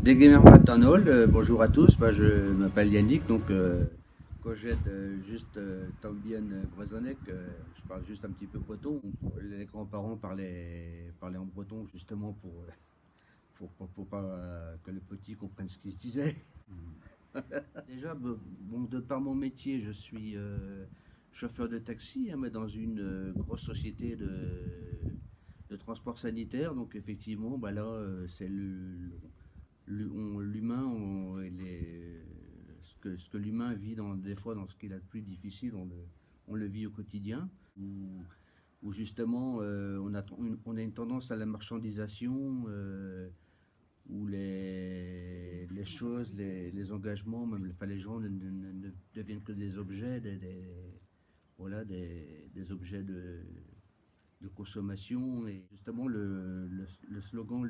Des gamers McDonald, bonjour à tous, je m'appelle Yannick, quand j'aide juste Tambien Groisonnec, je parle juste un petit peu breton. Les grands-parents parlaient en breton justement pour pas que le petit comprenne ce qu'il se disait. Déjà, bon, de par mon métier, je suis chauffeur de taxi, hein, mais dans une grosse société de transport sanitaire. Donc effectivement, là, c'est l'humain, ce que l'humain vit des fois dans ce qu'il a de plus difficile, on le vit au quotidien. Où justement, on a une tendance à la marchandisation, où les choses, les engagements, même enfin, les gens ne deviennent que des objets, voilà, des objets de consommation. Et justement, le slogan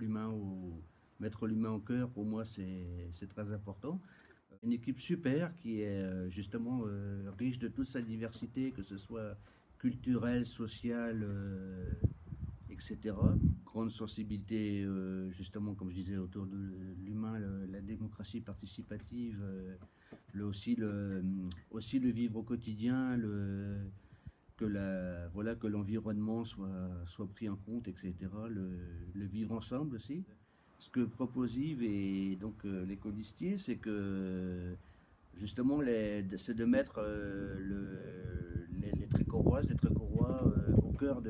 mettre l'humain au cœur, pour moi, c'est très important. Une équipe super qui est justement riche de toute sa diversité, que ce soit culturelle, sociale, etc. Grande sensibilité, justement, comme je disais, autour de l'humain, la démocratie participative, aussi le vivre au quotidien, voilà, que l'environnement soit pris en compte, etc. Le vivre ensemble aussi. Ce que propose Yves et donc les colistiers, c'est que justement, c'est de mettre les Trécoroises, les Trécorois au cœur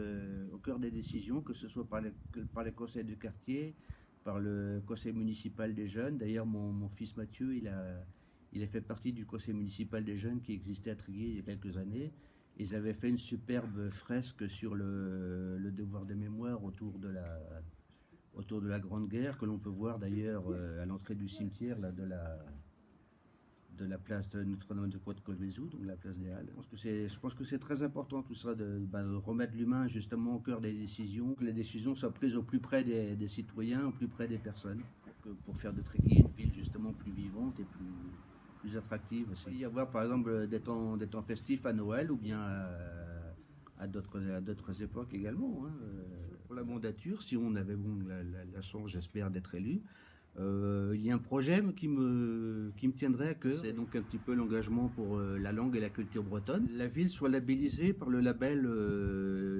des décisions, que ce soit par les conseils de quartier, par le conseil municipal des jeunes. D'ailleurs, mon fils Mathieu, il a fait partie du conseil municipal des jeunes qui existait à Tréguier il y a quelques années. Ils avaient fait une superbe fresque sur le devoir de mémoire autour de la Grande Guerre, que l'on peut voir d'ailleurs à l'entrée du cimetière là, de la place de Notre-Dame de Croix-de-Colvezou, donc la place des Halles. Je pense que c'est très important tout ça, de remettre l'humain justement au cœur des décisions, que les décisions soient prises au plus près des citoyens, au plus près des personnes, pour faire de Tréguier une ville justement plus vivante et plus attractive aussi. Il y avoir par exemple des temps festifs à Noël ou bien à d'autres époques également. Hein. Pour la mandature, si on avait la chance, j'espère, d'être élu, il y a un projet qui me tiendrait à cœur. C'est donc un petit peu l'engagement pour la langue et la culture bretonne. La ville soit labellisée par le label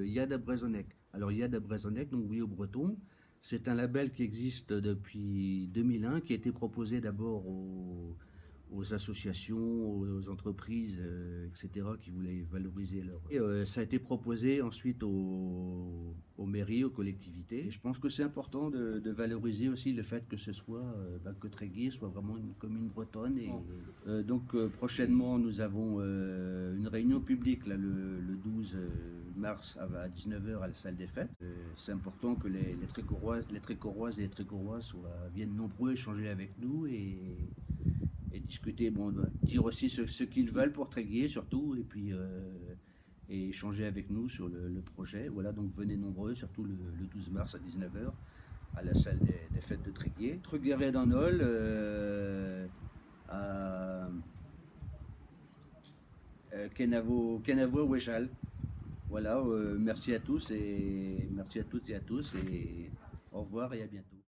Yad Abrezhoneg. Alors Yad Abrezhoneg, donc oui au breton, c'est un label qui existe depuis 2001, qui a été proposé d'abord aux associations, aux entreprises, etc., qui voulaient valoriser leur... Et, ça a été proposé ensuite aux mairies, aux collectivités. Et je pense que c'est important de valoriser aussi le fait que ce soit, que Tréguier soit vraiment une commune bretonne. Et, prochainement, nous avons une réunion publique là, le 12 mars à 19h à la salle des fêtes. C'est important que les Trécoroises et les Trécorois viennent nombreux échanger avec nous et discuter, dire aussi ce qu'ils veulent pour Tréguier surtout, et puis et échanger avec nous sur le projet. Voilà, donc venez nombreux, surtout le 12 mars à 19h à la salle des fêtes de Tréguier. Tréguier dans Nol, à Kenavo Wechal. Voilà, merci à tous et merci à toutes et à tous et au revoir et à bientôt.